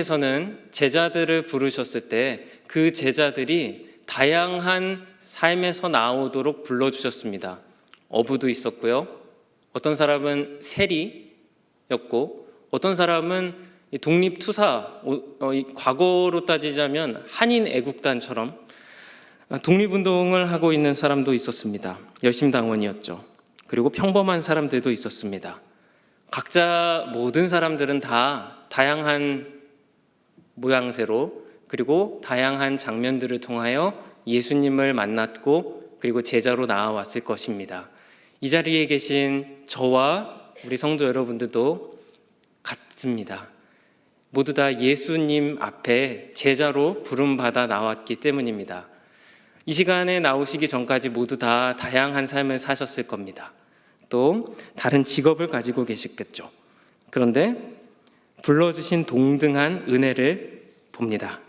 예수님께서는 제자들을 부르셨을 때 그 제자들이 다양한 삶에서 나오도록 불러주셨습니다. 어부도 있었고요. 어떤 사람은 세리였고 어떤 사람은 독립투사, 과거로 따지자면 한인 애국단처럼 독립운동을 하고 있는 사람도 있었습니다. 열심당원이었죠. 그리고 평범한 사람들도 있었습니다. 각자 모든 사람들은 다 다양한 모양새로 그리고 다양한 장면들을 통하여 예수님을 만났고 그리고 제자로 나아왔을 것입니다. 이 자리에 계신 저와 우리 성도 여러분들도 같습니다. 모두 다 예수님 앞에 제자로 부름받아 나왔기 때문입니다. 이 시간에 나오시기 전까지 모두 다 다양한 삶을 사셨을 겁니다. 또 다른 직업을 가지고 계셨겠죠. 그런데 불러주신 동등한 은혜를 봅니다.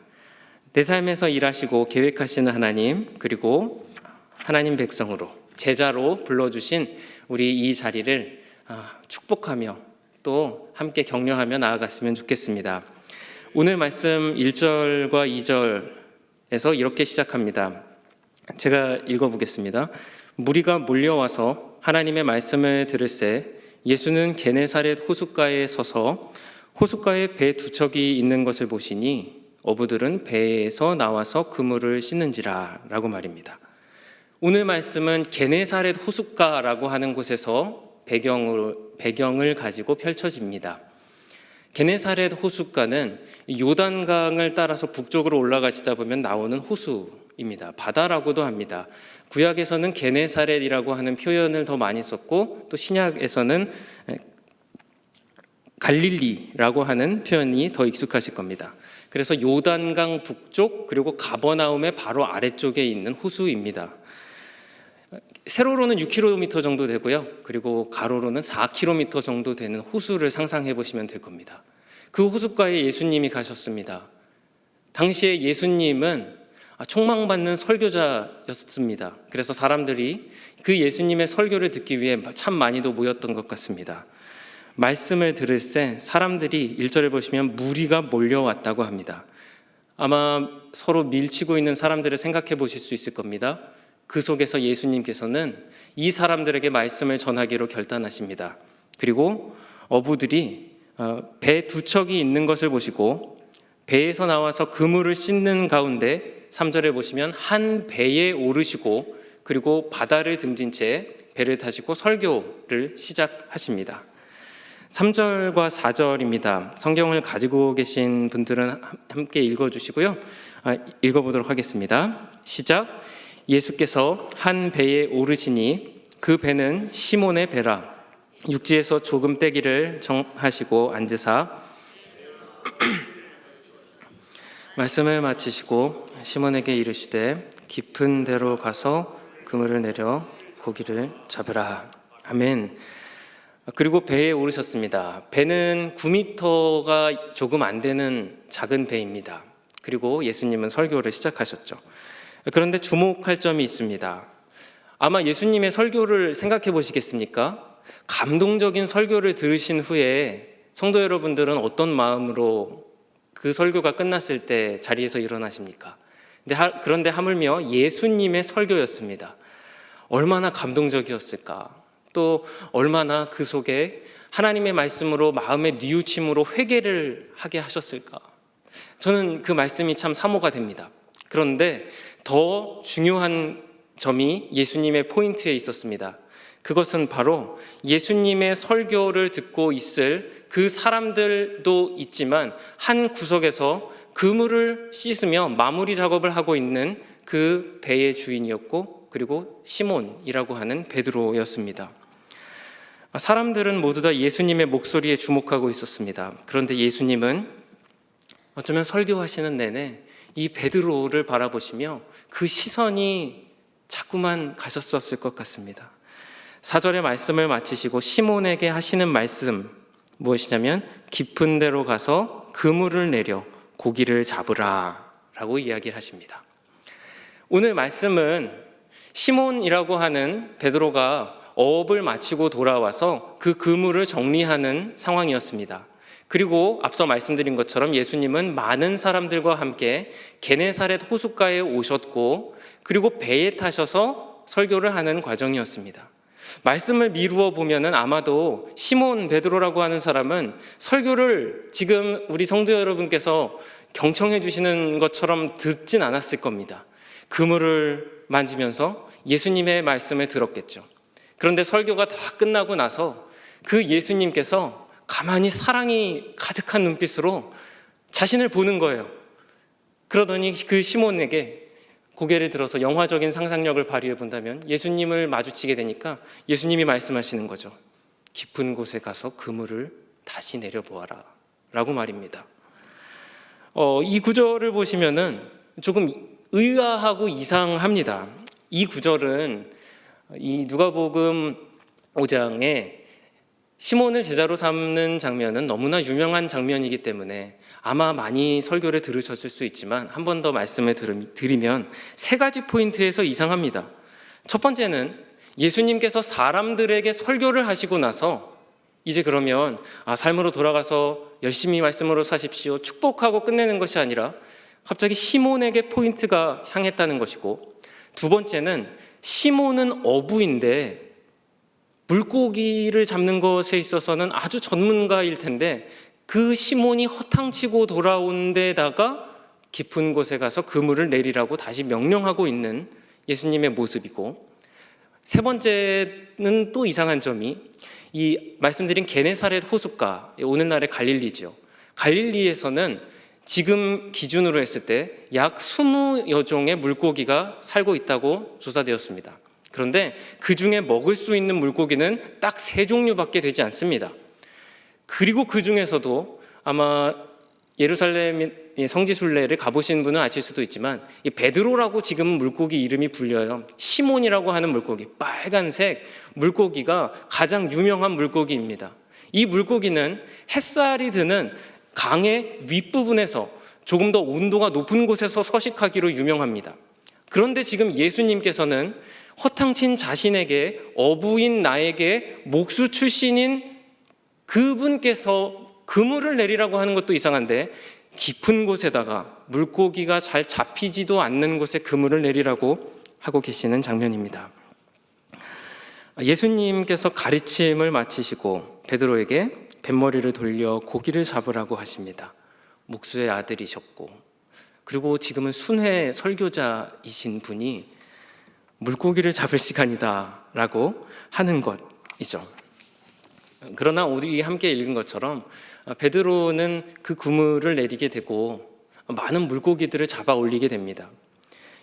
내 삶에서 일하시고 계획하시는 하나님, 그리고 하나님 백성으로 제자로 불러주신 우리 이 자리를 축복하며 또 함께 격려하며 나아갔으면 좋겠습니다. 오늘 말씀 1절과 2절에서 이렇게 시작합니다. 제가 읽어보겠습니다. 무리가 몰려와서 하나님의 말씀을 들을새 예수는 게네사렛 호숫가에 서서 호숫가에 배 두 척이 있는 것을 보시니 어부들은 배에서 나와서 그물을 씻는지라 라고 말입니다. 오늘 말씀은 게네사렛 호숫가라고 하는 곳에서 배경을 가지고 펼쳐집니다. 게네사렛 호숫가는 요단강을 따라서 북쪽으로 올라가시다 보면 나오는 호수입니다. 바다라고도 합니다. 구약에서는 게네사렛이라고 하는 표현을 더 많이 썼고 또 신약에서는 갈릴리라고 하는 표현이 더 익숙하실 겁니다. 그래서 요단강 북쪽 그리고 가버나움의 바로 아래쪽에 있는 호수입니다. 세로로는 6km 정도 되고요. 그리고 가로로는 4km 정도 되는 호수를 상상해 보시면 될 겁니다. 그 호숫가에 예수님이 가셨습니다. 당시에 예수님은 총망받는 설교자였습니다. 그래서 사람들이 그 예수님의 설교를 듣기 위해 참 많이도 모였던 것 같습니다. 말씀을 들을새 사람들이 1절을 보시면 무리가 몰려왔다고 합니다. 아마 서로 밀치고 있는 사람들을 생각해 보실 수 있을 겁니다. 그 속에서 예수님께서는 이 사람들에게 말씀을 전하기로 결단하십니다. 그리고 어부들이 배 두 척이 있는 것을 보시고 배에서 나와서 그물을 씻는 가운데 3절에 보시면 한 배에 오르시고 그리고 바다를 등진 채 배를 타시고 설교를 시작하십니다. 3절과 4절입니다. 성경을 가지고 계신 분들은 함께 읽어주시고요. 읽어보도록 하겠습니다. 시작. 예수께서 한 배에 오르시니 그 배는 시몬의 배라. 육지에서 조금 떼기를 정하시고 앉으사 말씀을 마치시고 시몬에게 이르시되 깊은 데로 가서 그물을 내려 고기를 잡으라. 아멘. 그리고 배에 오르셨습니다. 배는 9m가 조금 안 되는 작은 배입니다. 그리고 예수님은 설교를 시작하셨죠. 그런데 주목할 점이 있습니다. 아마 예수님의 설교를 생각해 보시겠습니까? 감동적인 설교를 들으신 후에 성도 여러분들은 어떤 마음으로 그 설교가 끝났을 때 자리에서 일어나십니까? 그런데 하물며 예수님의 설교였습니다. 얼마나 감동적이었을까? 또 얼마나 그 속에 하나님의 말씀으로 마음의 뉘우침으로 회개를 하게 하셨을까? 저는 그 말씀이 참 사모가 됩니다. 그런데 더 중요한 점이 예수님의 포인트에 있었습니다. 그것은 바로 예수님의 설교를 듣고 있을 그 사람들도 있지만 한 구석에서 그물을 씻으며 마무리 작업을 하고 있는 그 배의 주인이었고 그리고 시몬이라고 하는 베드로였습니다. 사람들은 모두 다 예수님의 목소리에 주목하고 있었습니다. 그런데 예수님은 어쩌면 설교하시는 내내 이 베드로를 바라보시며 그 시선이 자꾸만 가셨었을 것 같습니다. 4절의 말씀을 마치시고 시몬에게 하시는 말씀 무엇이냐면 깊은 데로 가서 그물을 내려 고기를 잡으라 라고 이야기를 하십니다. 오늘 말씀은 시몬이라고 하는 베드로가 어업을 마치고 돌아와서 그 그물을 정리하는 상황이었습니다. 그리고 앞서 말씀드린 것처럼 예수님은 많은 사람들과 함께 게네사렛 호숫가에 오셨고 그리고 배에 타셔서 설교를 하는 과정이었습니다. 말씀을 미루어 보면은 아마도 시몬 베드로라고 하는 사람은 설교를 지금 우리 성도 여러분께서 경청해 주시는 것처럼 듣진 않았을 겁니다. 그물을 만지면서 예수님의 말씀을 들었겠죠. 그런데 설교가 다 끝나고 나서 그 예수님께서 가만히 사랑이 가득한 눈빛으로 자신을 보는 거예요. 그러더니 그 시몬에게 고개를 들어서 영화적인 상상력을 발휘해 본다면 예수님을 마주치게 되니까 예수님이 말씀하시는 거죠. 깊은 곳에 가서 그물을 다시 내려보아라 라고 말입니다. 이 구절을 보시면은 조금 의아하고 이상합니다. 이 구절은 이 누가복음 5장에 시몬을 제자로 삼는 장면은 너무나 유명한 장면이기 때문에 아마 많이 설교를 들으셨을 수 있지만 한 번 더 말씀을 드리면 세 가지 포인트에서 이상합니다. 첫 번째는 예수님께서 사람들에게 설교를 하시고 나서 이제 그러면 삶으로 돌아가서 열심히 말씀으로 사십시오, 축복하고 끝내는 것이 아니라 갑자기 시몬에게 포인트가 향했다는 것이고, 두 번째는 시몬은 어부인데 물고기를 잡는 것에 있어서는 아주 전문가일 텐데 그 시몬이 허탕치고 돌아온 데다가 깊은 곳에 가서 그물을 내리라고 다시 명령하고 있는 예수님의 모습이고, 세 번째는 또 이상한 점이 이 말씀드린 게네사렛 호숫가, 오늘날의 갈릴리죠. 갈릴리에서는 지금 기준으로 했을 때 약 20여 종의 물고기가 살고 있다고 조사되었습니다. 그런데 그 중에 먹을 수 있는 물고기는 딱 3종류밖에 되지 않습니다. 그리고 그 중에서도 아마 예루살렘 성지순례를 가보신 분은 아실 수도 있지만 이 베드로라고 지금 물고기 이름이 불려요. 시몬이라고 하는 물고기, 빨간색 물고기가 가장 유명한 물고기입니다. 이 물고기는 햇살이 드는 강의 윗부분에서 조금 더 온도가 높은 곳에서 서식하기로 유명합니다. 그런데 지금 예수님께서는 허탕친 자신에게, 어부인 나에게 목수 출신인 그분께서 그물을 내리라고 하는 것도 이상한데 깊은 곳에다가 물고기가 잘 잡히지도 않는 곳에 그물을 내리라고 하고 계시는 장면입니다. 예수님께서 가르침을 마치시고 베드로에게 뱃머리를 돌려 고기를 잡으라고 하십니다. 목수의 아들이셨고 그리고 지금은 순회 설교자이신 분이 물고기를 잡을 시간이다 라고 하는 것이죠. 그러나 우리 함께 읽은 것처럼 베드로는 그 그물을 내리게 되고 많은 물고기들을 잡아 올리게 됩니다.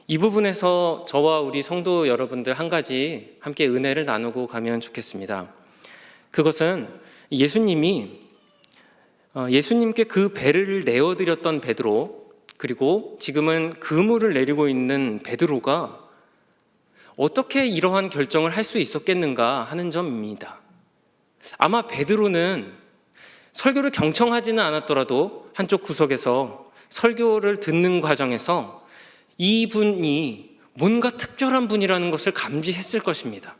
이 부분에서 저와 우리 성도 여러분들 한 가지 함께 은혜를 나누고 가면 좋겠습니다. 그것은 예수님께 그 배를 내어드렸던 베드로, 그리고 지금은 그물을 내리고 있는 베드로가 어떻게 이러한 결정을 할 수 있었겠는가 하는 점입니다. 아마 베드로는 설교를 경청하지는 않았더라도 한쪽 구석에서 설교를 듣는 과정에서 이분이 뭔가 특별한 분이라는 것을 감지했을 것입니다.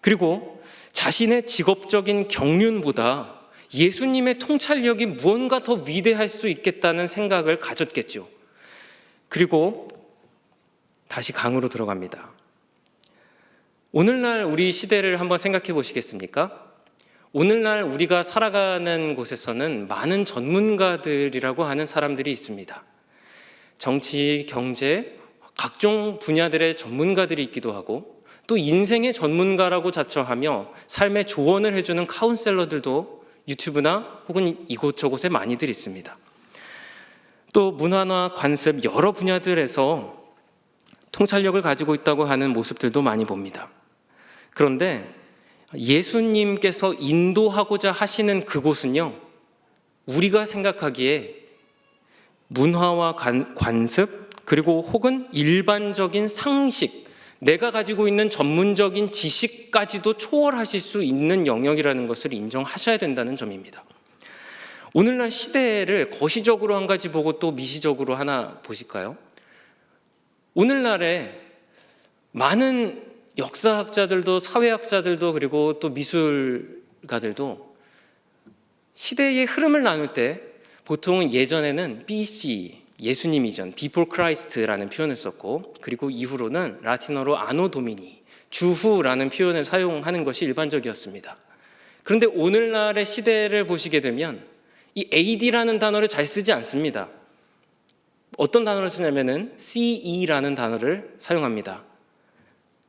그리고 자신의 직업적인 경륜보다 예수님의 통찰력이 무언가 더 위대할 수 있겠다는 생각을 가졌겠죠. 그리고 다시 강으로 들어갑니다. 오늘날 우리 시대를 한번 생각해 보시겠습니까? 오늘날 우리가 살아가는 곳에서는 많은 전문가들이라고 하는 사람들이 있습니다. 정치, 경제, 각종 분야들의 전문가들이 있기도 하고 또 인생의 전문가라고 자처하며 삶의 조언을 해주는 카운셀러들도 유튜브나 혹은 이곳저곳에 많이들 있습니다. 또 문화나 관습 여러 분야들에서 통찰력을 가지고 있다고 하는 모습들도 많이 봅니다. 그런데 예수님께서 인도하고자 하시는 그곳은요, 우리가 생각하기에 문화와 관습 그리고 혹은 일반적인 상식, 내가 가지고 있는 전문적인 지식까지도 초월하실 수 있는 영역이라는 것을 인정하셔야 된다는 점입니다. 오늘날 시대를 거시적으로 한 가지 보고 또 미시적으로 하나 보실까요? 오늘날에 많은 역사학자들도 사회학자들도 그리고 또 미술가들도 시대의 흐름을 나눌 때 보통은 예전에는 BC, 예수님 이전, Before Christ라는 표현을 썼고, 그리고 이후로는 라틴어로 아노 도미니, 주후라는 표현을 사용하는 것이 일반적이었습니다. 그런데 오늘날의 시대를 보시게 되면 이 AD라는 단어를 잘 쓰지 않습니다. 어떤 단어를 쓰냐면은 CE라는 단어를 사용합니다.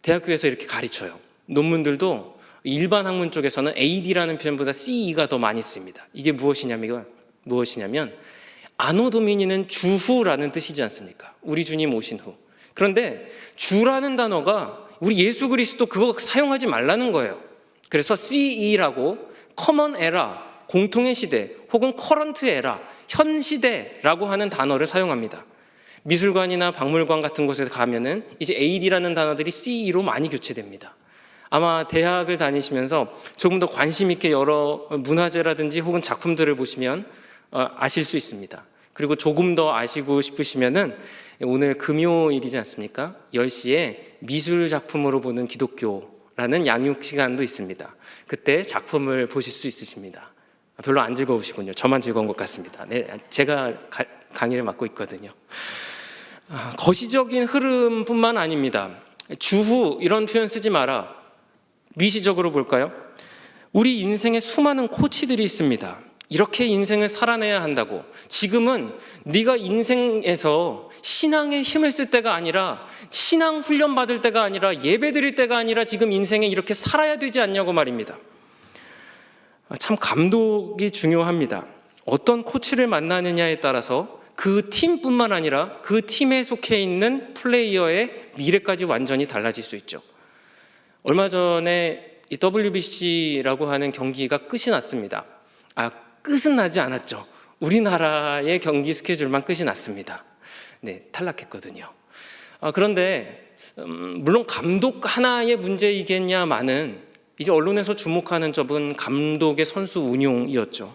대학교에서 이렇게 가르쳐요. 논문들도 일반 학문 쪽에서는 AD라는 표현보다 CE가 더 많이 씁니다. 이게 무엇이냐면 아노 도미니는 주후라는 뜻이지 않습니까? 우리 주님 오신 후. 그런데 주라는 단어가 우리 예수 그리스도 그거 사용하지 말라는 거예요. 그래서 CE라고 커먼 에라, 공통의 시대 혹은 커런트 에라, 현 시대라고 하는 단어를 사용합니다. 미술관이나 박물관 같은 곳에 가면은 이제 AD라는 단어들이 CE로 많이 교체됩니다. 아마 대학을 다니시면서 조금 더 관심 있게 여러 문화재라든지 혹은 작품들을 보시면 아실 수 있습니다. 그리고 조금 더 아시고 싶으시면은 오늘 금요일이지 않습니까? 10시에 미술 작품으로 보는 기독교라는 양육 시간도 있습니다. 그때 작품을 보실 수 있으십니다. 별로 안 즐거우시군요. 저만 즐거운 것 같습니다. 네, 제가 강의를 맡고 있거든요. 거시적인 흐름뿐만 아닙니다. 주후 이런 표현 쓰지 마라. 미시적으로 볼까요? 우리 인생에 수많은 코치들이 있습니다. 이렇게 인생을 살아내야 한다고. 지금은 네가 인생에서 신앙에 힘을 쓸 때가 아니라, 신앙 훈련 받을 때가 아니라, 예배 드릴 때가 아니라 지금 인생에 이렇게 살아야 되지 않냐고 말입니다. 참 감독이 중요합니다. 어떤 코치를 만나느냐에 따라서 그 팀뿐만 아니라 그 팀에 속해 있는 플레이어의 미래까지 완전히 달라질 수 있죠. 얼마 전에 이 WBC라고 하는 경기가 끝이 났습니다. 끝은 나지 않았죠. 우리나라의 경기 스케줄만 끝이 났습니다. 네, 탈락했거든요. 그런데 물론 감독 하나의 문제이겠냐마는 이제 언론에서 주목하는 점은 감독의 선수 운용이었죠.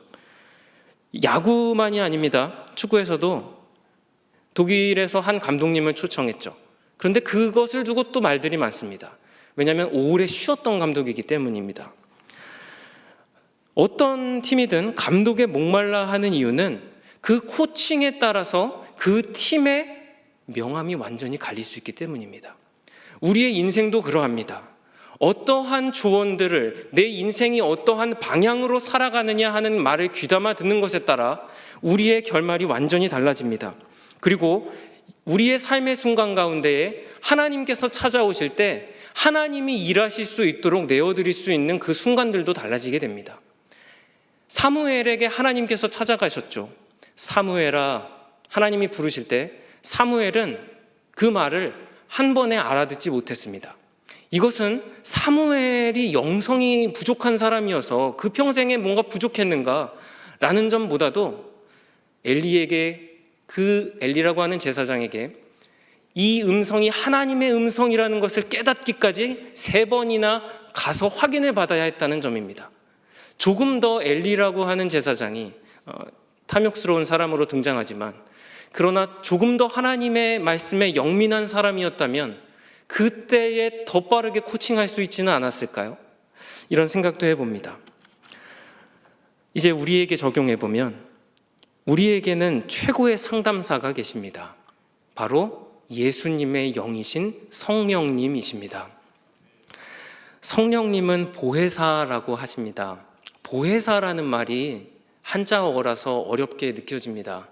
야구만이 아닙니다. 축구에서도 독일에서 한 감독님을 초청했죠. 그런데 그것을 두고 또 말들이 많습니다. 왜냐하면 오래 쉬었던 감독이기 때문입니다. 어떤 팀이든 감독에 목말라 하는 이유는 그 코칭에 따라서 그 팀의 명암이 완전히 갈릴 수 있기 때문입니다. 우리의 인생도 그러합니다. 어떠한 조언들을, 내 인생이 어떠한 방향으로 살아가느냐 하는 말을 귀담아 듣는 것에 따라 우리의 결말이 완전히 달라집니다. 그리고 우리의 삶의 순간 가운데에 하나님께서 찾아오실 때 하나님이 일하실 수 있도록 내어드릴 수 있는 그 순간들도 달라지게 됩니다. 사무엘에게 하나님께서 찾아가셨죠. 사무엘아, 하나님이 부르실 때 사무엘은 그 말을 한 번에 알아듣지 못했습니다. 이것은 사무엘이 영성이 부족한 사람이어서 그 평생에 뭔가 부족했는가 라는 점보다도 그 엘리라고 하는 제사장에게 이 음성이 하나님의 음성이라는 것을 깨닫기까지 3번이나 가서 확인을 받아야 했다는 점입니다. 조금 더 엘리라고 하는 제사장이 탐욕스러운 사람으로 등장하지만, 그러나 조금 더 하나님의 말씀에 영민한 사람이었다면 그때에 더 빠르게 코칭할 수 있지는 않았을까요? 이런 생각도 해봅니다. 이제 우리에게 적용해보면 우리에게는 최고의 상담사가 계십니다. 바로 예수님의 영이신 성령님이십니다. 성령님은 보혜사라고 하십니다. 보혜사라는 말이 한자어라서 어렵게 느껴집니다.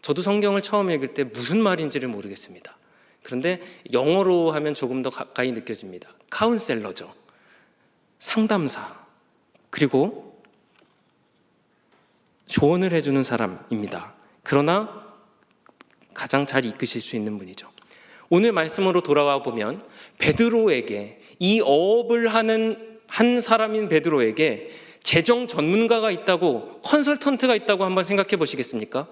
저도 성경을 처음 읽을 때 무슨 말인지를 모르겠습니다. 그런데 영어로 하면 조금 더 가까이 느껴집니다. 카운셀러죠. 상담사. 그리고 조언을 해주는 사람입니다. 그러나 가장 잘 이끄실 수 있는 분이죠. 오늘 말씀으로 돌아와 보면 베드로에게, 이 어업을 하는 한 사람인 베드로에게 재정 전문가가 있다고, 컨설턴트가 있다고 한번 생각해 보시겠습니까?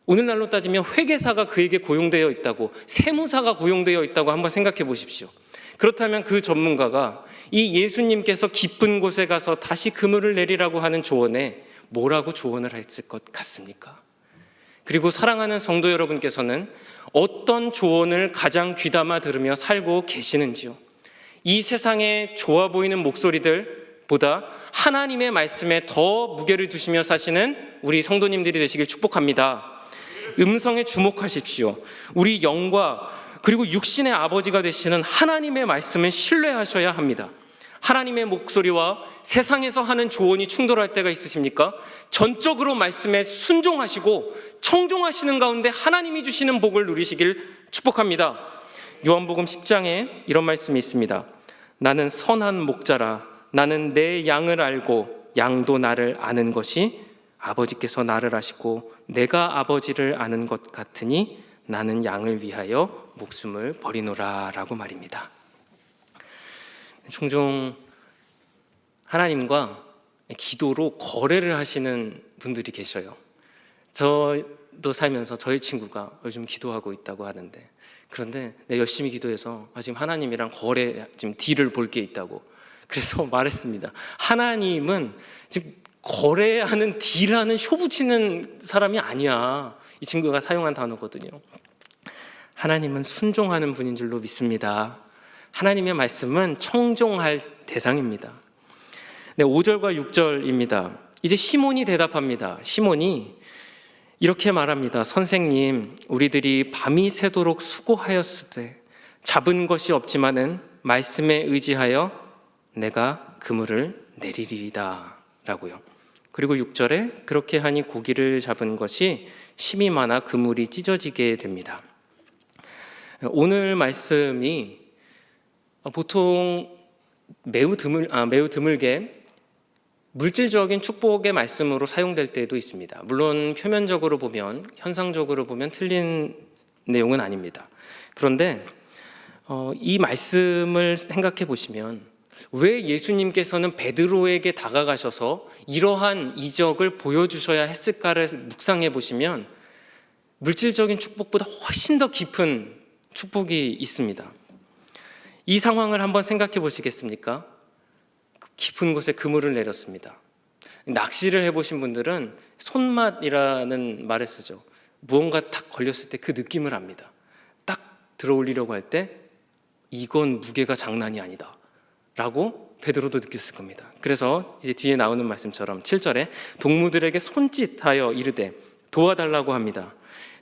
오늘날로 따지면 회계사가 그에게 고용되어 있다고, 세무사가 고용되어 있다고 한번 생각해 보십시오. 그렇다면 그 전문가가 이 예수님께서 깊은 곳에 가서 다시 그물을 내리라고 하는 조언에 뭐라고 조언을 했을 것 같습니까? 그리고 사랑하는 성도 여러분께서는 어떤 조언을 가장 귀담아 들으며 살고 계시는지요? 이 세상에 좋아 보이는 목소리들보다 하나님의 말씀에 더 무게를 두시며 사시는 우리 성도님들이 되시길 축복합니다. 음성에 주목하십시오. 우리 영과 그리고 육신의 아버지가 되시는 하나님의 말씀을 신뢰하셔야 합니다. 하나님의 목소리와 세상에서 하는 조언이 충돌할 때가 있으십니까? 전적으로 말씀에 순종하시고 청종하시는 가운데 하나님이 주시는 복을 누리시길 축복합니다. 요한복음 10장에 이런 말씀이 있습니다. 나는 선한 목자라. 나는 내 양을 알고 양도 나를 아는 것이 아버지께서 나를 아시고 내가 아버지를 아는 것 같으니 나는 양을 위하여 목숨을 버리노라 라고 말입니다. 종종 하나님과 기도로 거래를 하시는 분들이 계셔요. 저도 살면서 저희 친구가 요즘 기도하고 있다고 하는데, 그런데 내가 열심히 기도해서 지금 하나님이랑 지금 딜을 볼 게 있다고 그래서 말했습니다. 하나님은 지금 거래하는 딜하는 쇼 붙이는 사람이 아니야. 이 친구가 사용한 단어거든요. 하나님은 순종하는 분인 줄로 믿습니다. 하나님의 말씀은 청종할 대상입니다. 네, 5절과 6절입니다. 이제 시몬이 대답합니다. 시몬이 이렇게 말합니다. 선생님, 우리들이 밤이 새도록 수고하였으되 잡은 것이 없지만은 말씀에 의지하여 내가 그물을 내리리이다 라고요. 그리고 6절에 그렇게 하니 고기를 잡은 것이 힘이 많아 그물이 찢어지게 됩니다. 오늘 말씀이 보통 매우 드물게 물질적인 축복의 말씀으로 사용될 때도 있습니다. 물론 표면적으로 보면, 현상적으로 보면 틀린 내용은 아닙니다. 그런데 이 말씀을 생각해 보시면 왜 예수님께서는 베드로에게 다가가셔서 이러한 이적을 보여주셔야 했을까를 묵상해 보시면 물질적인 축복보다 훨씬 더 깊은 축복이 있습니다. 이 상황을 한번 생각해 보시겠습니까? 깊은 곳에 그물을 내렸습니다. 낚시를 해보신 분들은 손맛이라는 말을 쓰죠. 무언가 탁 걸렸을 때 그 느낌을 압니다. 딱 들어올리려고 할 때 이건 무게가 장난이 아니다 라고 베드로도 느꼈을 겁니다. 그래서 이제 뒤에 나오는 말씀처럼 7절에 동무들에게 손짓하여 이르되 도와달라고 합니다.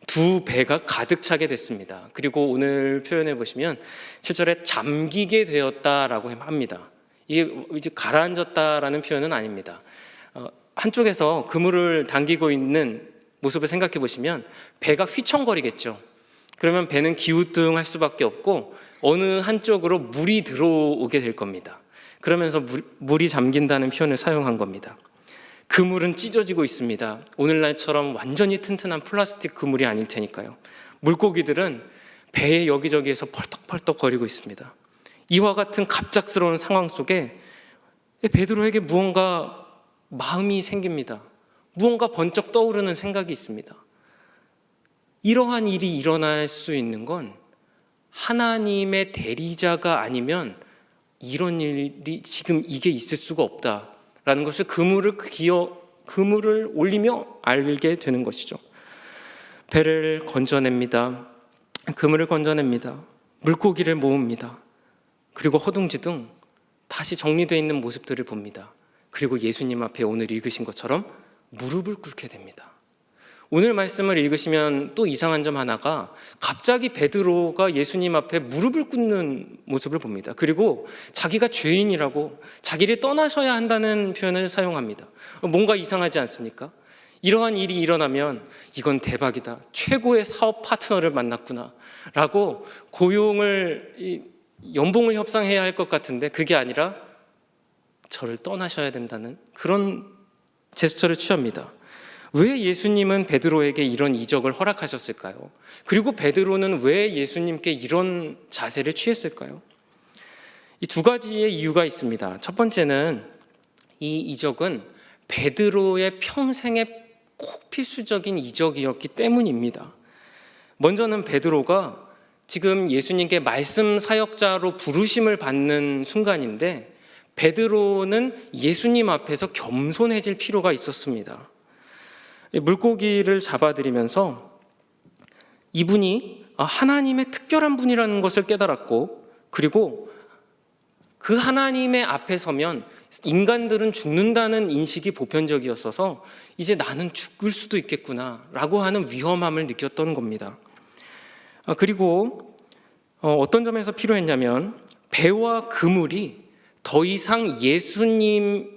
두 배가 가득 차게 됐습니다. 그리고 오늘 표현해 보시면 7절에 잠기게 되었다라고 합니다. 이게 이제 가라앉았다라는 표현은 아닙니다. 한쪽에서 그물을 당기고 있는 모습을 생각해 보시면 배가 휘청거리겠죠. 그러면 배는 기우뚱할 수밖에 없고 어느 한쪽으로 물이 들어오게 될 겁니다. 그러면서 물이 잠긴다는 표현을 사용한 겁니다. 그물은 찢어지고 있습니다. 오늘날처럼 완전히 튼튼한 플라스틱 그물이 아닐 테니까요. 물고기들은 배의 여기저기에서 펄떡펄떡 거리고 있습니다. 이와 같은 갑작스러운 상황 속에 베드로에게 무언가 마음이 생깁니다. 무언가 번쩍 떠오르는 생각이 있습니다. 이러한 일이 일어날 수 있는 건 하나님의 대리자가 아니면 이런 일이 지금 이게 있을 수가 없다라는 것을 그물을 올리며 알게 되는 것이죠. 배를 건져냅니다. 그물을 건져냅니다. 물고기를 모읍니다. 그리고 허둥지둥 다시 정리되어 있는 모습들을 봅니다. 그리고 예수님 앞에 오늘 읽으신 것처럼 무릎을 꿇게 됩니다. 오늘 말씀을 읽으시면 또 이상한 점 하나가 갑자기 베드로가 예수님 앞에 무릎을 꿇는 모습을 봅니다. 그리고 자기가 죄인이라고 자기를 떠나셔야 한다는 표현을 사용합니다. 뭔가 이상하지 않습니까? 이러한 일이 일어나면 이건 대박이다. 최고의 사업 파트너를 만났구나 라고 연봉을 협상해야 할 것 같은데 그게 아니라 저를 떠나셔야 된다는 그런 제스처를 취합니다. 왜 예수님은 베드로에게 이런 이적을 허락하셨을까요? 그리고 베드로는 왜 예수님께 이런 자세를 취했을까요? 이 두 가지의 이유가 있습니다. 첫 번째는 이 이적은 베드로의 평생의 꼭 필수적인 이적이었기 때문입니다. 먼저는 베드로가 지금 예수님께 말씀 사역자로 부르심을 받는 순간인데 베드로는 예수님 앞에서 겸손해질 필요가 있었습니다. 물고기를 잡아들이면서 이분이 하나님의 특별한 분이라는 것을 깨달았고, 그리고 그 하나님의 앞에 서면 인간들은 죽는다는 인식이 보편적이었어서 이제 나는 죽을 수도 있겠구나라고 하는 위험함을 느꼈던 겁니다. 그리고 어떤 점에서 필요했냐면 배와 그물이 더 이상 예수님이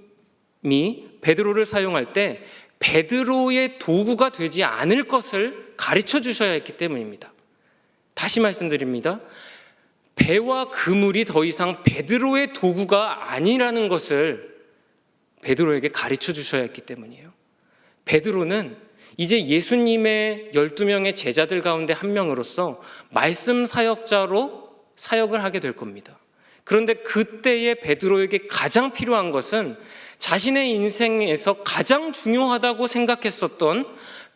베드로를 사용할 때 베드로의 도구가 되지 않을 것을 가르쳐 주셔야 했기 때문입니다. 다시 말씀드립니다. 배와 그물이 더 이상 베드로의 도구가 아니라는 것을 베드로에게 가르쳐 주셔야 했기 때문이에요. 베드로는 이제 예수님의 12명의 제자들 가운데 한 명으로서 말씀 사역자로 사역을 하게 될 겁니다. 그런데 그때의 베드로에게 가장 필요한 것은 자신의 인생에서 가장 중요하다고 생각했었던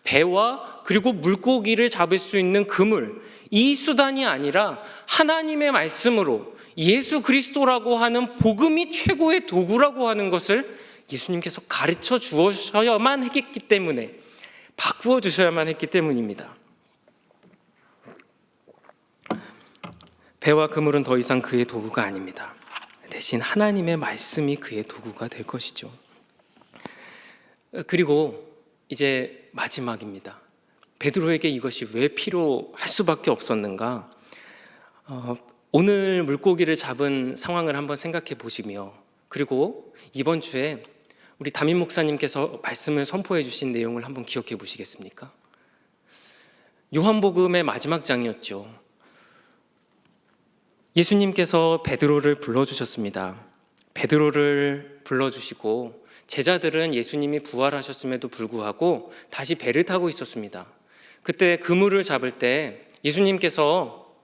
배와 그리고 물고기를 잡을 수 있는 그물, 이 수단이 아니라 하나님의 말씀으로 예수 그리스도라고 하는 복음이 최고의 도구라고 하는 것을 예수님께서 가르쳐 주셔야만 했기 때문에, 바꾸어 주셔야만 했기 때문입니다. 배와 그물은 더 이상 그의 도구가 아닙니다. 대신 하나님의 말씀이 그의 도구가 될 것이죠. 그리고 이제 마지막입니다. 베드로에게 이것이 왜 필요할 수밖에 없었는가? 오늘 물고기를 잡은 상황을 한번 생각해 보시며, 그리고 이번 주에 우리 담임 목사님께서 말씀을 선포해 주신 내용을 한번 기억해 보시겠습니까? 요한복음의 마지막 장이었죠. 예수님께서 베드로를 불러주셨습니다. 베드로를 불러주시고 제자들은 예수님이 부활하셨음에도 불구하고 다시 배를 타고 있었습니다. 그때 그물을 잡을 때 예수님께서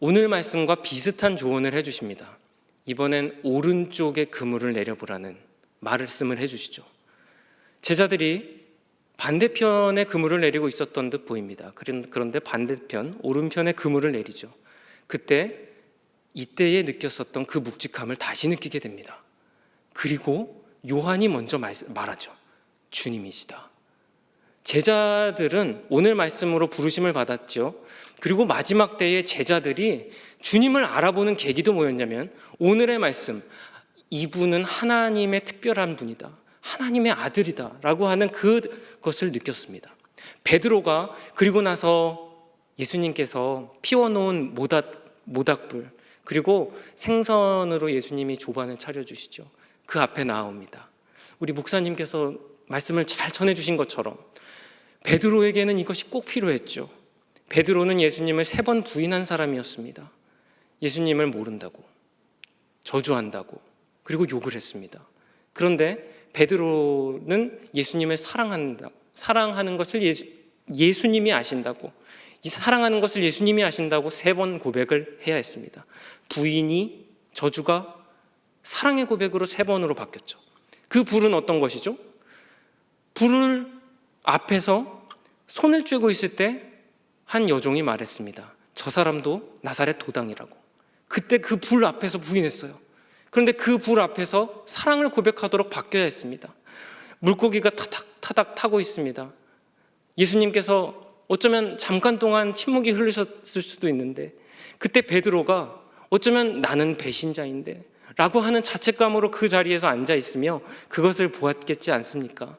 오늘 말씀과 비슷한 조언을 해주십니다. 이번엔 오른쪽에 그물을 내려보라는 말씀을 해주시죠. 제자들이 반대편에 그물을 내리고 있었던 듯 보입니다. 그런데 반대편, 오른편에 그물을 내리죠. 이때에 느꼈었던 그 묵직함을 다시 느끼게 됩니다. 그리고 요한이 먼저 말하죠. 주님이시다. 제자들은 오늘 말씀으로 부르심을 받았죠. 그리고 마지막 때에 제자들이 주님을 알아보는 계기도 뭐였냐면 오늘의 말씀, 이분은 하나님의 특별한 분이다, 하나님의 아들이다 라고 하는 그것을 느꼈습니다. 베드로가 그리고 나서 예수님께서 피워놓은 모닥불, 그리고 생선으로 예수님이 조반을 차려주시죠. 그 앞에 나옵니다. 우리 목사님께서 말씀을 잘 전해주신 것처럼 베드로에게는 이것이 꼭 필요했죠. 베드로는 예수님을 3번 부인한 사람이었습니다. 예수님을 모른다고, 저주한다고, 그리고 욕을 했습니다. 그런데 베드로는 예수님을 사랑하는 것을 예수님이 아신다고, 이 사랑하는 것을 예수님이 아신다고 3번 고백을 해야 했습니다. 부인이, 저주가 사랑의 고백으로 3번으로 바뀌었죠. 그 불은 어떤 것이죠? 불을 앞에서 손을 쬐고 있을 때 한 여종이 말했습니다. 저 사람도 나사렛 도당이라고. 그때 그 불 앞에서 부인했어요. 그런데 그 불 앞에서 사랑을 고백하도록 바뀌어야 했습니다. 물고기가 타닥타닥 타고 있습니다. 예수님께서 어쩌면 잠깐 동안 침묵이 흐르셨을 수도 있는데, 그때 베드로가 어쩌면 나는 배신자인데 라고 하는 자책감으로 그 자리에서 앉아 있으며 그것을 보았겠지 않습니까?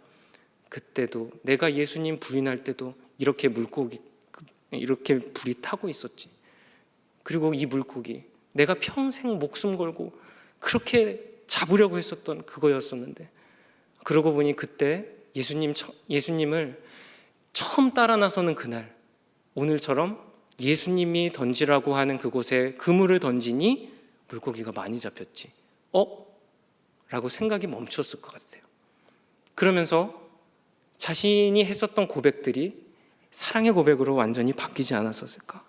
그때도 내가 예수님 부인할 때도 이렇게 불이 타고 있었지. 그리고 이 물고기, 내가 평생 목숨 걸고 그렇게 잡으려고 했었던 그거였었는데, 그러고 보니 그때 예수님을 처음 따라 나서는 그날, 오늘처럼 예수님이 던지라고 하는 그곳에 그물을 던지니 물고기가 많이 잡혔지. 라고 생각이 멈췄을 것 같아요. 그러면서 자신이 했었던 고백들이 사랑의 고백으로 완전히 바뀌지 않았었을까?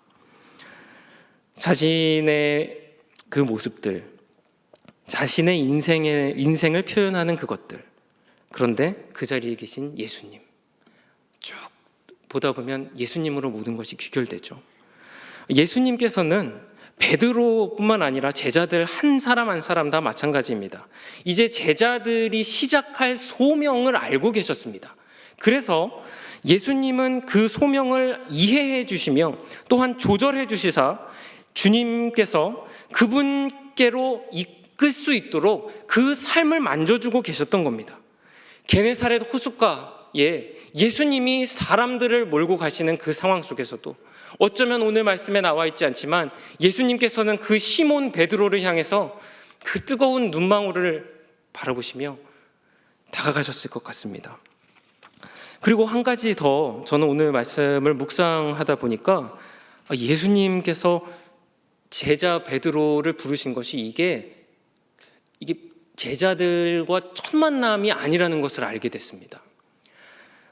자신의 그 모습들, 자신의 인생을 표현하는 그것들, 그런데 그 자리에 계신 예수님, 쭉 보다 보면 예수님으로 모든 것이 귀결되죠. 예수님께서는 베드로뿐만 아니라 제자들 한 사람 한 사람 다 마찬가지입니다. 이제 제자들이 시작할 소명을 알고 계셨습니다. 그래서 예수님은 그 소명을 이해해 주시며 또한 조절해 주시사 주님께서 그분께로 이끌 수 있도록 그 삶을 만져주고 계셨던 겁니다. 게네사렛 호숫가에 예수님이 사람들을 몰고 가시는 그 상황 속에서도 어쩌면 오늘 말씀에 나와 있지 않지만 예수님께서는 그 시몬 베드로를 향해서 그 뜨거운 눈망울을 바라보시며 다가가셨을 것 같습니다. 그리고 한 가지 더 저는 오늘 말씀을 묵상하다 보니까 예수님께서 제자 베드로를 부르신 것이 이게 제자들과 첫 만남이 아니라는 것을 알게 됐습니다.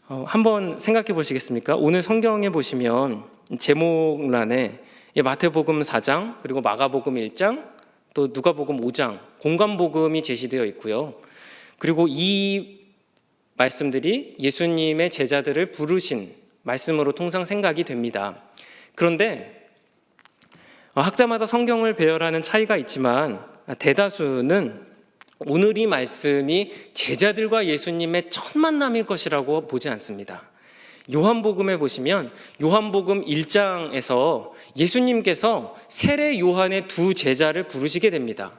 한번 생각해 보시겠습니까? 오늘 성경에 보시면 제목란에 마태복음 4장 그리고 마가복음 1장 또 누가복음 5장 공관복음이 제시되어 있고요. 그리고 이 말씀들이 예수님의 제자들을 부르신 말씀으로 통상 생각이 됩니다. 그런데 학자마다 성경을 배열하는 차이가 있지만 대다수는 오늘 이 말씀이 제자들과 예수님의 첫 만남일 것이라고 보지 않습니다. 요한복음에 보시면 요한복음 1장에서 예수님께서 세례 요한의 두 제자를 부르시게 됩니다.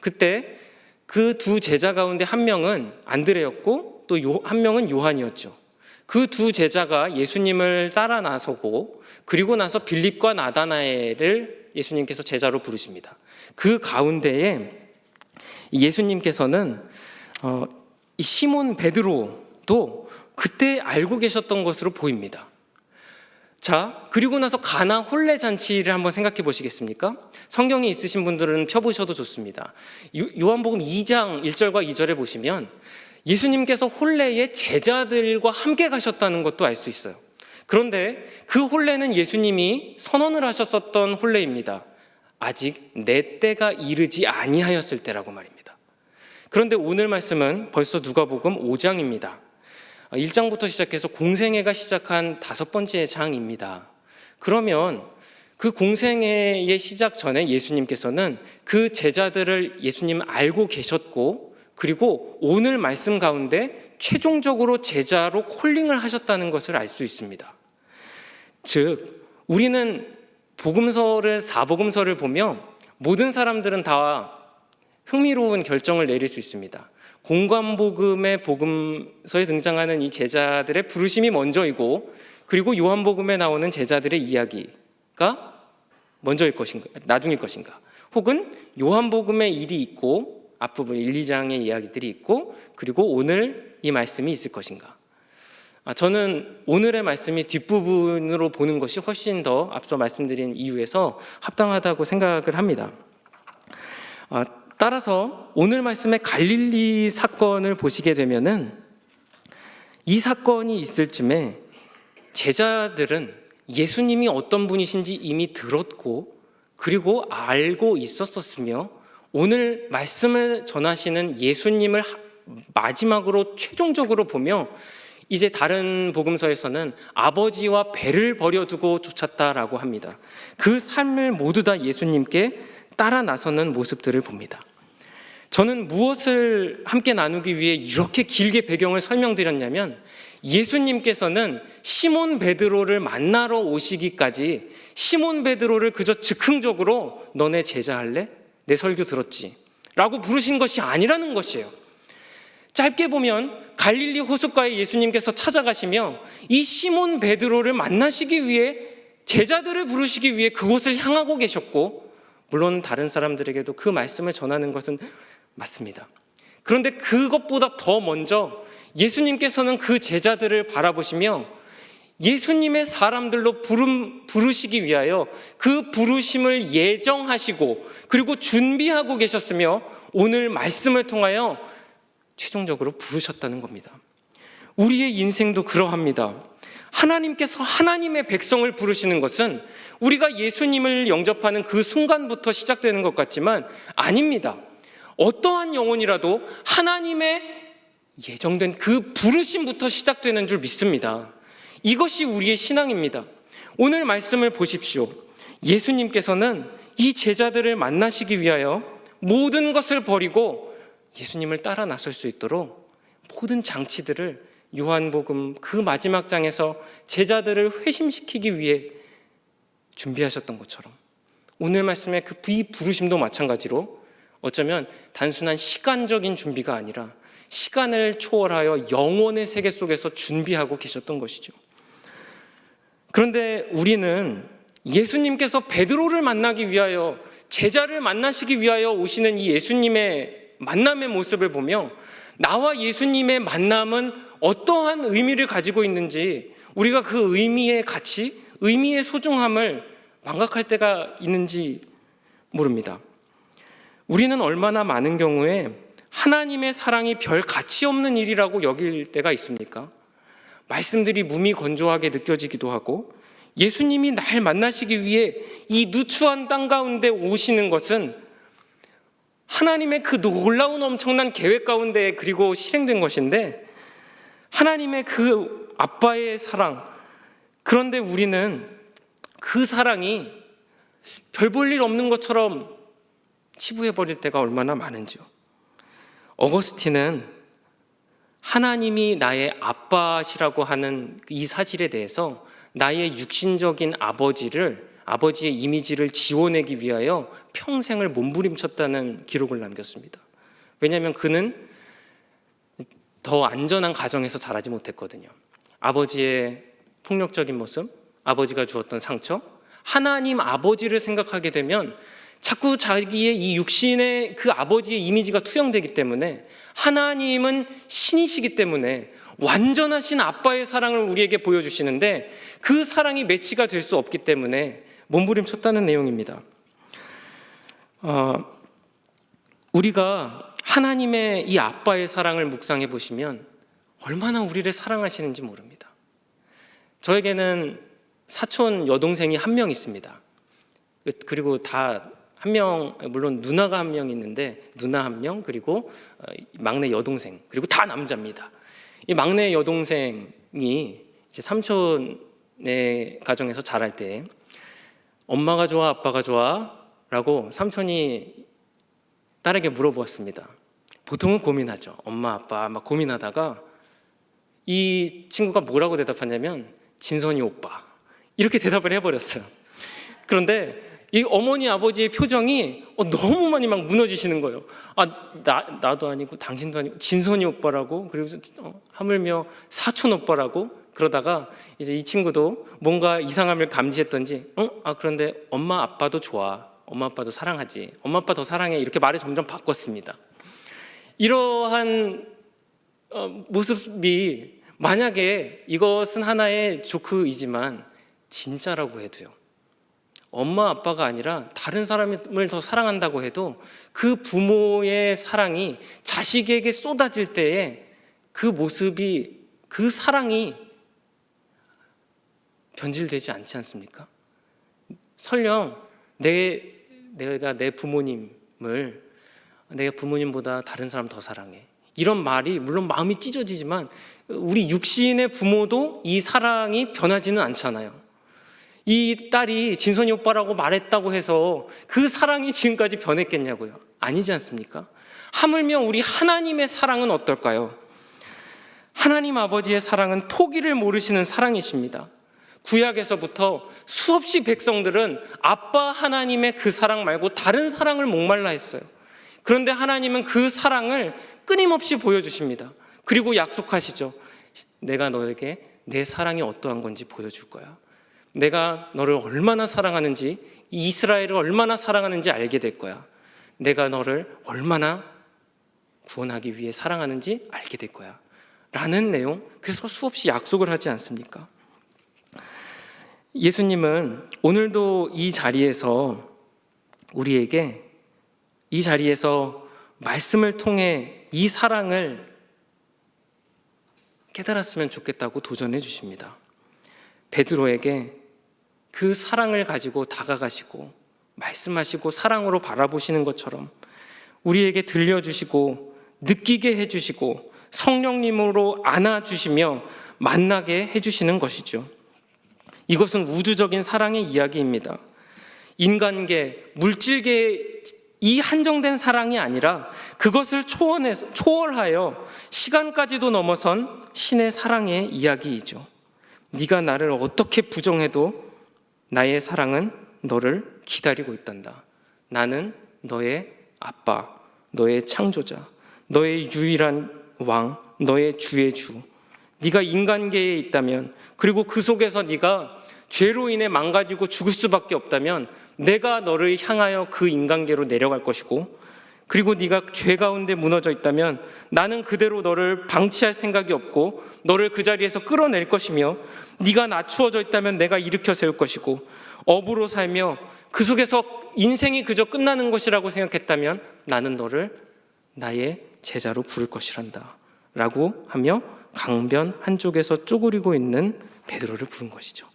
그때 그 두 제자 가운데 한 명은 안드레였고 또 한 명은 요한이었죠. 그 두 제자가 예수님을 따라 나서고 그리고 나서 빌립과 나다나엘을 예수님께서 제자로 부르십니다. 그 가운데에 예수님께서는 이 시몬 베드로도 그때 알고 계셨던 것으로 보입니다. 자, 그리고 나서 가나 혼례 잔치를 한번 생각해 보시겠습니까? 성경이 있으신 분들은 펴보셔도 좋습니다. 요한복음 2장 1절과 2절에 보시면 예수님께서 혼례에 제자들과 함께 가셨다는 것도 알 수 있어요. 그런데 그 혼례는 예수님이 선언을 하셨었던 혼례입니다. 아직 내 때가 이르지 아니하였을 때라고 말입니다. 그런데 오늘 말씀은 벌써 누가복음 5장입니다. 1장부터 시작해서 공생애가 시작한 5번째 장입니다. 그러면 그 공생애의 시작 전에 예수님께서는 그 제자들을 예수님 알고 계셨고 그리고 오늘 말씀 가운데 최종적으로 제자로 콜링을 하셨다는 것을 알 수 있습니다. 즉 우리는 사복음서를 보면 모든 사람들은 다 흥미로운 결정을 내릴 수 있습니다. 공관복음의 복음서에 등장하는 이 제자들의 부르심이 먼저이고 그리고 요한복음에 나오는 제자들의 이야기가 먼저일 것인가, 나중일 것인가, 혹은 요한복음의 일이 있고 앞부분 1, 2장의 이야기들이 있고 그리고 오늘 이 말씀이 있을 것인가. 저는 오늘의 말씀이 뒷부분으로 보는 것이 훨씬 더 앞서 말씀드린 이유에서 합당하다고 생각을 합니다. 따라서 오늘 말씀의 갈릴리 사건을 보시게 되면은 이 사건이 있을 쯤에 제자들은 예수님이 어떤 분이신지 이미 들었고 그리고 알고 있었으며 오늘 말씀을 전하시는 예수님을 마지막으로 최종적으로 보며 이제 다른 복음서에서는 아버지와 배를 버려두고 쫓았다라고 합니다. 그 삶을 모두 다 예수님께 따라 나서는 모습들을 봅니다. 저는 무엇을 함께 나누기 위해 이렇게 길게 배경을 설명드렸냐면 예수님께서는 시몬 베드로를 만나러 오시기까지 시몬 베드로를 그저 즉흥적으로 너네 제자 할래? 내 설교 들었지? 라고 부르신 것이 아니라는 것이에요. 짧게 보면 갈릴리 호숫가에 예수님께서 찾아가시며 이 시몬 베드로를 만나시기 위해 제자들을 부르시기 위해 그곳을 향하고 계셨고 물론 다른 사람들에게도 그 말씀을 전하는 것은 맞습니다. 그런데 그것보다 더 먼저 예수님께서는 그 제자들을 바라보시며 예수님의 사람들로 부르시기 위하여 그 부르심을 예정하시고 그리고 준비하고 계셨으며 오늘 말씀을 통하여 최종적으로 부르셨다는 겁니다. 우리의 인생도 그러합니다. 하나님께서 하나님의 백성을 부르시는 것은 우리가 예수님을 영접하는 그 순간부터 시작되는 것 같지만 아닙니다. 어떠한 영혼이라도 하나님의 예정된 그 부르심부터 시작되는 줄 믿습니다. 이것이 우리의 신앙입니다. 오늘 말씀을 보십시오. 예수님께서는 이 제자들을 만나시기 위하여 모든 것을 버리고 예수님을 따라 나설 수 있도록 모든 장치들을 요한복음 그 마지막 장에서 제자들을 회심시키기 위해 준비하셨던 것처럼 오늘 말씀의 그 부르심도 마찬가지로 어쩌면 단순한 시간적인 준비가 아니라 시간을 초월하여 영혼의 세계 속에서 준비하고 계셨던 것이죠. 그런데 우리는 예수님께서 베드로를 만나기 위하여, 제자를 만나시기 위하여 오시는 이 예수님의 만남의 모습을 보며 나와 예수님의 만남은 어떠한 의미를 가지고 있는지, 우리가 그 의미의 가치, 의미의 소중함을 망각할 때가 있는지 모릅니다. 우리는 얼마나 많은 경우에 하나님의 사랑이 별 가치 없는 일이라고 여길 때가 있습니까? 말씀들이 무미건조하게 느껴지기도 하고, 예수님이 날 만나시기 위해 이 누추한 땅 가운데 오시는 것은 하나님의 그 놀라운 엄청난 계획 가운데 그리고 실행된 것인데, 하나님의 그 아빠의 사랑, 그런데 우리는 그 사랑이 별 볼 일 없는 것처럼 치부해버릴 때가 얼마나 많은지요. 어거스틴은 하나님이 나의 아빠시라고 하는 이 사실에 대해서 나의 육신적인 아버지의 이미지를 지워내기 위하여 평생을 몸부림쳤다는 기록을 남겼습니다. 왜냐하면 그는 더 안전한 가정에서 자라지 못했거든요. 아버지의 폭력적인 모습, 아버지가 주었던 상처, 하나님 아버지를 생각하게 되면 자꾸 자기의 이 육신의 그 아버지의 이미지가 투영되기 때문에, 하나님은 신이시기 때문에 완전하신 아빠의 사랑을 우리에게 보여주시는데 그 사랑이 매치가 될 수 없기 때문에 몸부림쳤다는 내용입니다. 우리가 하나님의 이 아빠의 사랑을 묵상해 보시면 얼마나 우리를 사랑하시는지 모릅니다. 저에게는 사촌 여동생이 한 명 있습니다. 그리고 다 한 명, 물론 누나가 한 명 있는데, 누나 한 명, 그리고 막내 여동생, 그리고 다 남자입니다. 이 막내 여동생이 이제 삼촌의 가정에서 자랄 때 엄마가 좋아, 아빠가 좋아? 라고 삼촌이 딸에게 물어보았습니다. 보통은 고민하죠. 엄마, 아빠 막 고민하다가 이 친구가 뭐라고 대답하냐면 진선이 오빠, 이렇게 대답을 해버렸어요. 그런데 이 어머니 아버지의 표정이 너무 많이 막 무너지시는 거예요. 나도 아니고 당신도 아니고 진선이 오빠라고, 그리고 하물며 사촌 오빠라고. 그러다가 이제 이 친구도 뭔가 이상함을 감지했던지 그런데 엄마 아빠도 좋아, 엄마 아빠도 사랑하지, 엄마 아빠 더 사랑해, 이렇게 말을 점점 바꿨습니다. 이러한 모습이 만약에 이것은 하나의 조크이지만 진짜라고 해도요, 엄마 아빠가 아니라 다른 사람을 더 사랑한다고 해도 그 부모의 사랑이 자식에게 쏟아질 때에 그 모습이, 그 사랑이 변질되지 않지 않습니까? 설령 내가 내 부모님을, 내가 부모님보다 다른 사람 더 사랑해, 이런 말이 물론 마음이 찢어지지만 우리 육신의 부모도 이 사랑이 변하지는 않잖아요. 이 딸이 진선이 오빠라고 말했다고 해서 그 사랑이 지금까지 변했겠냐고요? 아니지 않습니까? 하물며 우리 하나님의 사랑은 어떨까요? 하나님 아버지의 사랑은 포기를 모르시는 사랑이십니다. 구약에서부터 수없이 백성들은 아빠 하나님의 그 사랑 말고 다른 사랑을 목말라 했어요. 그런데 하나님은 그 사랑을 끊임없이 보여주십니다. 그리고 약속하시죠. 내가 너에게 내 사랑이 어떠한 건지 보여줄 거야. 내가 너를 얼마나 사랑하는지, 이스라엘을 얼마나 사랑하는지 알게 될 거야. 내가 너를 얼마나 구원하기 위해 사랑하는지 알게 될 거야 라는 내용, 그래서 수없이 약속을 하지 않습니까? 예수님은 오늘도 이 자리에서 우리에게, 이 자리에서 말씀을 통해 이 사랑을 깨달았으면 좋겠다고 도전해 주십니다. 베드로에게 그 사랑을 가지고 다가가시고 말씀하시고 사랑으로 바라보시는 것처럼 우리에게 들려주시고 느끼게 해주시고 성령님으로 안아주시며 만나게 해주시는 것이죠. 이것은 우주적인 사랑의 이야기입니다. 인간계, 물질계의 이 한정된 사랑이 아니라 그것을 초월하여 시간까지도 넘어선 신의 사랑의 이야기이죠. 네가 나를 어떻게 부정해도 나의 사랑은 너를 기다리고 있단다. 나는 너의 아빠, 너의 창조자, 너의 유일한 왕, 너의 주의 주. 네가 인간계에 있다면, 그리고 그 속에서 네가 죄로 인해 망가지고 죽을 수밖에 없다면 내가 너를 향하여 그 인간계로 내려갈 것이고, 그리고 네가 죄 가운데 무너져 있다면 나는 그대로 너를 방치할 생각이 없고 너를 그 자리에서 끌어낼 것이며, 네가 낮추어져 있다면 내가 일으켜 세울 것이고, 업으로 살며 그 속에서 인생이 그저 끝나는 것이라고 생각했다면 나는 너를 나의 제자로 부를 것이란다 라고 하며 강변 한쪽에서 쪼그리고 있는 베드로를 부른 것이죠.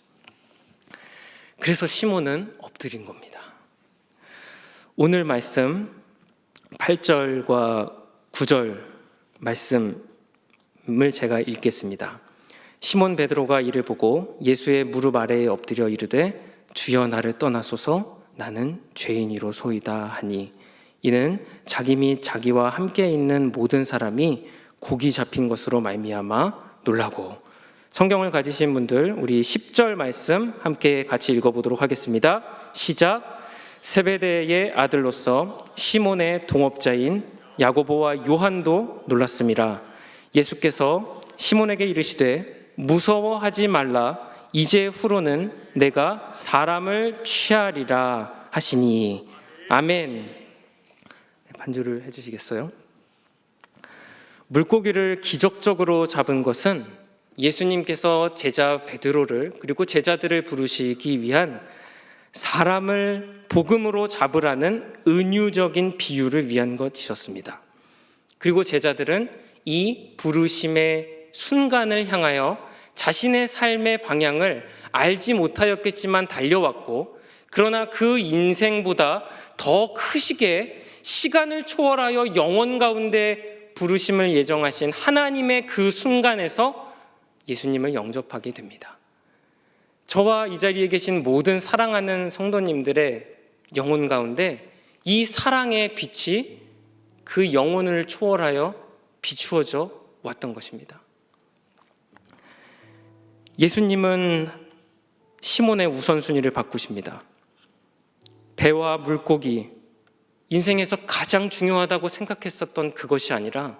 그래서 시몬은 엎드린 겁니다. 오늘 말씀 8절과 9절 말씀을 제가 읽겠습니다. 시몬 베드로가 이를 보고 예수의 무릎 아래에 엎드려 이르되 주여 나를 떠나소서 나는 죄인이로 소이다 하니, 이는 자기 및 자기와 함께 있는 모든 사람이 곡이 잡힌 것으로 말미암아 놀라고. 성경을 가지신 분들 우리 10절 말씀 함께 같이 읽어보도록 하겠습니다. 시작. 세베대의 아들로서 시몬의 동업자인 야고보와 요한도 놀랐습니다. 예수께서 시몬에게 이르시되 무서워하지 말라, 이제 후로는 내가 사람을 취하리라 하시니. 아멘. 반주를 해주시겠어요? 물고기를 기적적으로 잡은 것은 예수님께서 제자 베드로를 그리고 제자들을 부르시기 위한 사람을 복음으로 잡으라는 은유적인 비유를 위한 것이었습니다. 그리고 제자들은 이 부르심의 순간을 향하여 자신의 삶의 방향을 알지 못하였겠지만 달려왔고, 그러나 그 인생보다 더 크시게 시간을 초월하여 영원 가운데 부르심을 예정하신 하나님의 그 순간에서 예수님을 영접하게 됩니다. 저와 이 자리에 계신 모든 사랑하는 성도님들의 영혼 가운데 이 사랑의 빛이 그 영혼을 초월하여 비추어져 왔던 것입니다. 예수님은 시몬의 우선순위를 바꾸십니다. 배와 물고기, 인생에서 가장 중요하다고 생각했었던 그것이 아니라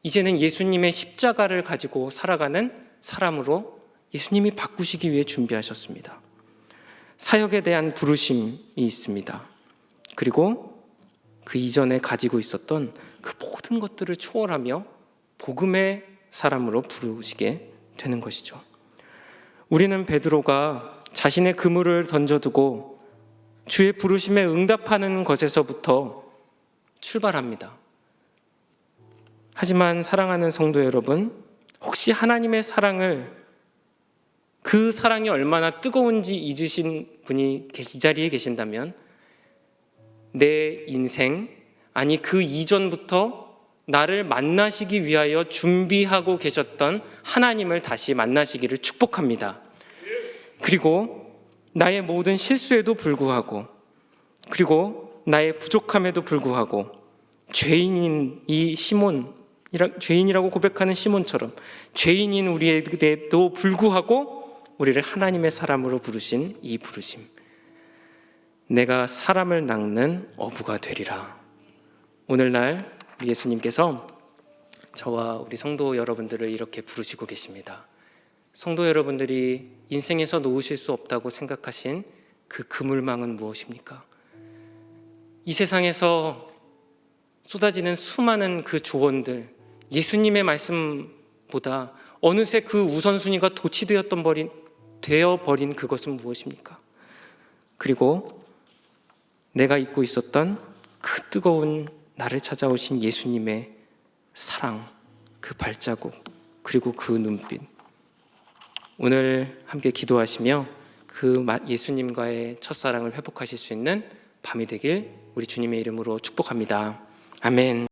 이제는 예수님의 십자가를 가지고 살아가는 사람으로 예수님이 바꾸시기 위해 준비하셨습니다. 사역에 대한 부르심이 있습니다. 그리고 그 이전에 가지고 있었던 그 모든 것들을 초월하며 복음의 사람으로 부르시게 되는 것이죠. 우리는 베드로가 자신의 그물을 던져두고 주의 부르심에 응답하는 것에서부터 출발합니다. 하지만 사랑하는 성도 여러분, 혹시 하나님의 사랑을, 그 사랑이 얼마나 뜨거운지 잊으신 분이 이 자리에 계신다면 내 인생, 아니 그 이전부터 나를 만나시기 위하여 준비하고 계셨던 하나님을 다시 만나시기를 축복합니다. 그리고 나의 모든 실수에도 불구하고, 그리고 나의 부족함에도 불구하고 죄인인 이 시몬, 죄인이라고 고백하는 시몬처럼 죄인인 우리에게도 불구하고 우리를 하나님의 사람으로 부르신 이 부르심, 내가 사람을 낚는 어부가 되리라. 오늘날 우리 예수님께서 저와 우리 성도 여러분들을 이렇게 부르시고 계십니다. 성도 여러분들이 인생에서 놓으실 수 없다고 생각하신 그 그물망은 무엇입니까? 이 세상에서 쏟아지는 수많은 그 조언들, 예수님의 말씀보다 어느새 그 우선순위가 되어버린 그것은 무엇입니까? 그리고 내가 잊고 있었던 그 뜨거운 나를 찾아오신 예수님의 사랑, 그 발자국, 그리고 그 눈빛, 오늘 함께 기도하시며 그 예수님과의 첫사랑을 회복하실 수 있는 밤이 되길 우리 주님의 이름으로 축복합니다. 아멘.